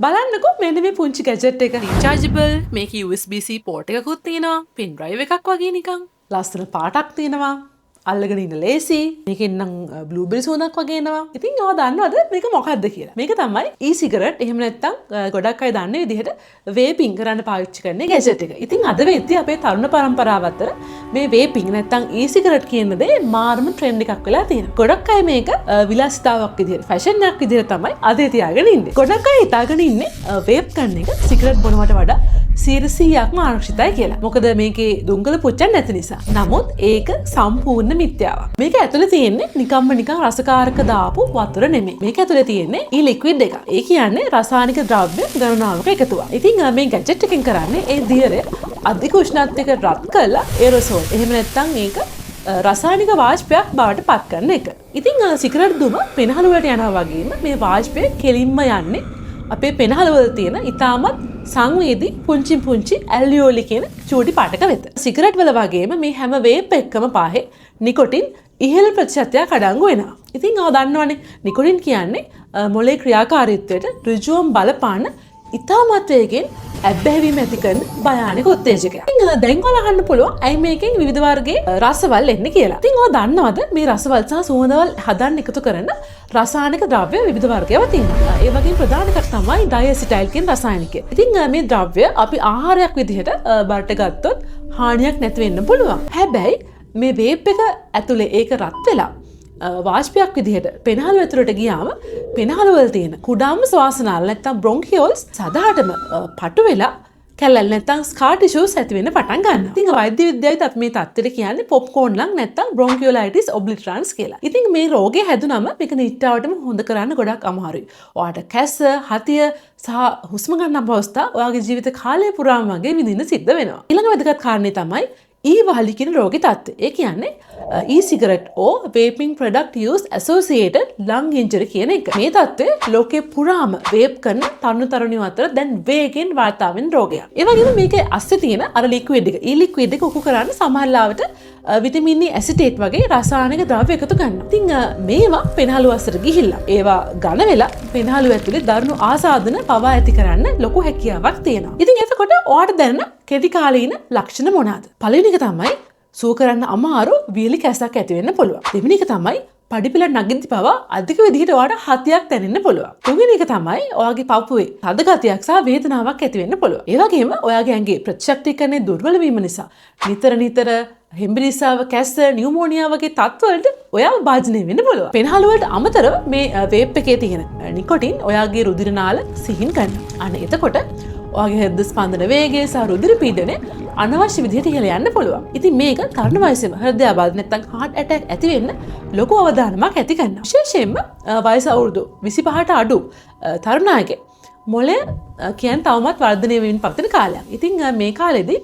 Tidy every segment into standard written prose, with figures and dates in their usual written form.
බලන්නකෝ මෙන්න මේ පුංචි ගැජට් එක. රීචාර්ජබල්, මේකේ USB-C port එකකුත් තියෙනවා. pen drive එකක් වගේ නිකන්. ලස්සන පාටක් තියෙනවා. අල්ලගෙන ඉන්න ලේසි. මේකෙන් නම් බ්ලූබෙරි සුවඳක් වගේ එනවා. ඉතින් ඔයා දන්නවද මේක මොකක්ද කියලා? මේක තමයි e-cigarette. එහෙම නැත්නම් ගොඩක් අය දන්නේ විදිහට වේපින් කරන්න පාවිච්චි කරන ගැජට් එක. ඉතින් අද වෙද්දී අපේ තරුණ පරම්පරාව අතර මේ වේපින් නැත්නම් e-cigarette කියන දේ මාර්ම ට්‍රෙන්ඩ් එකක් වෙලා තියෙනවා. ගොඩක් අය මේක විලාසිතාවක් විදිහට, ෆැෂන් එකක් විදිහට තමයි අද තියාගෙන ඉන්නේ. ගොඩක් අය හිතාගෙන ඉන්නේ වේප් කරන එක සිගරට් බොනවට වඩා 100%ක්ම ආරක්ෂිතයි කියලා. මොකද මේකේ දුංගල පුච්චන් නැති නිසා. නමුත් ඒක සම්පූර්ණ මිත්‍යාවක්. මේක ඇතුලේ තියෙන්නේ නිකම්ම නිකන් රසකාරක දාපු වතුර නෙමෙයි. මේක ඇතුලේ තියෙන්නේ ලික්විඩ් එකක්. ඒ කියන්නේ රසායනික ද්‍රව්‍ය ගණනාවක එකතුවක්. ඉතින් මේ ගැජට් එකෙන් කරන්නේ ඒ දියරේ අධික උෂ්ණත්වයක රත් කරලා ඒරෝසෝල්. එහෙම නැත්නම් ඒක රසායනික වාෂ්පයක් බවට පත් කරන එක. ඉතින් සිගරට් දුම පෙනහළු වලට යනවා වගේම මේ වාෂ්පය කෙලින්ම යන්නේ අපේ පෙනහළවල තියෙන ඉතාමත් සංවේදී පුංචි ඇල්ලියෝලි කියන චූටි පාටක වෙත. සිගරට් වල වගේම මේ හැම වේප් එකකම පාහේ නිකොටින් ඉහළ ප්‍රතිශතයක් අඩංගු වෙනවා. ඉතින් ඔයා දන්නවනේ නිකොටින් කියන්නේ මොලේ ක්‍රියාකාරීත්වයට ඍජුවම බලපාන ඉතාමත් වේගෙන් ඇබ්බැහිවීම ඇති කරන භයානක උත්තේජකයක්. ඉතින් දැන් ඔයාලා අහන්න පුළුවන් ඇයි මේකෙන් විවිධ වර්ගයේ රසවල් එන්නේ කියලා. ඉතින් ඔයා දන්නවද මේ රසවල් සහ සුවඳවල් හදන්න එකතු කරන රසායනික ද්‍රව්‍ය විවිධ වර්ගයව තියෙනවා. ඒ වගේම ප්‍රධාන එකක් තමයි ඩයසිටයිල් කියන රසායනිකය. ඉතින් මේ ද්‍රව්‍ය අපි ආහාරයක් විදිහට බරට ගත්තොත් හානියක් නැති වෙන්න පුළුවන්. හැබැයි මේ වේප් එක ඇතුලේ ඒක රත් වෙලා වාෂ්පයක් විදිහට පෙනහළු ඇතුළට ගියාම පෙනහළු වල තියෙන කුඩාම ශ්වාසනාල නැත්නම් බ්‍රොන්කියෝල්ස් සදාටම පටු වෙලා කැලල් නැත්නම් ස්කාර් ටිෂුස් ඇති වෙන්න පටන් ගන්නවා. ඉතින් වෛද්‍ය විද්‍යාවේ අපි මේ තත්ත්වෙට කියන්නේ පොප්කෝර්න් ලං නැත්නම් බ්‍රොන්කියොලයිටිස් ඔබ්ලිටරන්ස් කියලා. ඉතින් මේ රෝගේ හැදුනම මේක නිට්ටාවටම හොඳ කරන්න ගොඩක් අමාරුයි. ඔයාට කැස්ස, හතිය සහ හුස්ම ගන්න අවස්ථා ඔයාගේ ජීවිත කාලය පුරාම වගේ විඳින්න සිද්ධ වෙනවා. ඊළඟ වැදගත් කාරණේ තමයි E-වහලි කියන රෝගේ තත්ත්වය. ඒ කියන්නේ e-cigarette or vaping product use associated lung injury කියන එක. මේ තත්ත්වය ලෝකේ පුරාම වේප් කරන තරුණ අතර දැන් වේගෙන් වාර්තා වෙන රෝගයක්. ඒ වගේම මේකේ අස්සේ තියෙන අර ලික්විඩ් එක, e-liquid එක උකු කරන්න සමහරවිට විටමින් E ඇසිටේට් වගේ රසායනික ද්‍රව්‍ය එකතු කරනවා. ඉතින් මේවා පෙනහළු අස්සට ගිහිල්ලා ඒවා ඝන වෙලා පෙනහළු ඇතුලේ දරුණු ආසාදන පවා ඇති කරන්න ලොකු හැකියාවක් තියෙනවා. ඉතින් එතකොට ඔයාට දැනෙන කෙටි කාලීන ලක්ෂණ මොනවාද? පළවෙනි එක තමයි සුව කරන්න අමාරු වියලි කැස්සක් ඇති වෙන්න පුළුවන්. දෙවෙනි එක තමයි පඩිපෙළ නගින්ති පවා අධික විදිහට ඔයාට හතියක් දැනෙන්න පුළුවන්. තුන්වෙනි එක තමයි ඔයාගේ පපුවේ තද ගතියක් සහ වේදනාවක් ඇති වෙන්න පුළුවන්. ඒ වගේම ඔයාගේ ඇඟේ ප්‍රතිශක්තිකරණය දුර්වල වීම නිසා නිතර හෙම්බිරිස්සාව, කැස්ස, නියුමෝනියා වගේ තත්ත්වවලට ඔයාව භාජනය වෙන්න පුළුවන්. පෙනහළු වලට අමතරව මේ වේප් එකේ තියෙන නිකොටින් ඔයාගේ රුධිර නාල සිහින් කරනවා. අනේ එතකොට ඔයාගේ හෘද ස්පන්දන වේගය සහ රුධිර පීඩනය අනවශ්‍ය විදිහට ඉහළ යන්න පුළුවන්. ඉතින් මේක තරුණ වයසේම හෘදයාබාධ නැත්නම් heart attack ඇති වෙන්න ලොකු අවදානමක් ඇති කරනවා. විශේෂයෙන්ම වයස අවුරුදු 25ට අඩු තරුණ අයගේ මොළය කියන්නේ තවමත් වර්ධනය වෙමින් පවතින කාලයක්. ඉතින් මේ කාලෙදී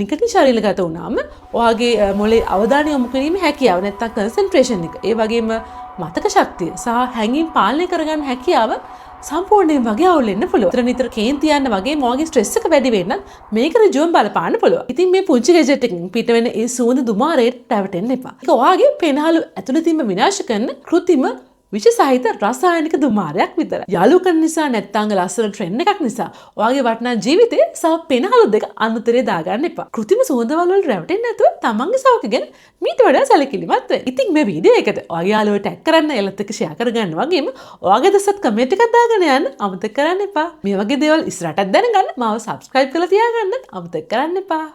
නිකටින් ශරීරගත වුණාම ඔයාගේ මොළේ අවධානය යොමු කිරීමේ හැකියාව නැත්නම් කන්සන්ට්‍රේෂන් එක, ඒ වගේම මතක ශක්තිය සහ හැඟීම් පාලනය කරගන්න හැකියාව සම්පූර්ණයෙන් වගේ අවුල් වෙන්න පුළුවන්. නිතර කේන්ති යන්න වගේ මොගේ ස්ට්‍රෙස් එක වැඩි වෙන්න මේක ඍජුවම බලපාන්න පුළුවන්. ඉතින් මේ පුංචි ගැජට් එකකින් පිට වෙන ඒ සුවඳ දුමාරයට රැවටෙන්න එපා. ඒක ඔයාගේ පෙනහළු ඇතුළතින්ම විනාශ කරන කෘත්‍රිම විෂ සහිත රසායනික දුමාරයක් විතරයි. යාළු කරන නිසා නැත්නම් ලස්සන ට්‍රෙන්ඩ් එකක් නිසා ඔයාගේ වටිනා ජීවිතේ සහ පෙනහළු දෙක අන්තරේ දාගන්න එපා. කෘත්‍රිම සුවඳවල වල රැවටෙන්නේ නැතුව තමන්ගේ සෞඛ්‍ය ගැන මීට වඩා සැලකිලිමත් වෙන්න. ඉතින් මේ වීඩියෝ එකට ඔයාගේ යාළුවෝ ටැග් කරන්න, එලත් එක්ක ෂෙයා කරගන්න වගේම ඔයාගේ දසත් කමෙන්ට් එකක් දාගෙන යන්න අමතක කරන්න එපා. මේ වගේ දේවල් ඉස්සරහටත් දැනගන්න මාව subscribe කරලා තියාගන්න අමතක කරන්න එපා.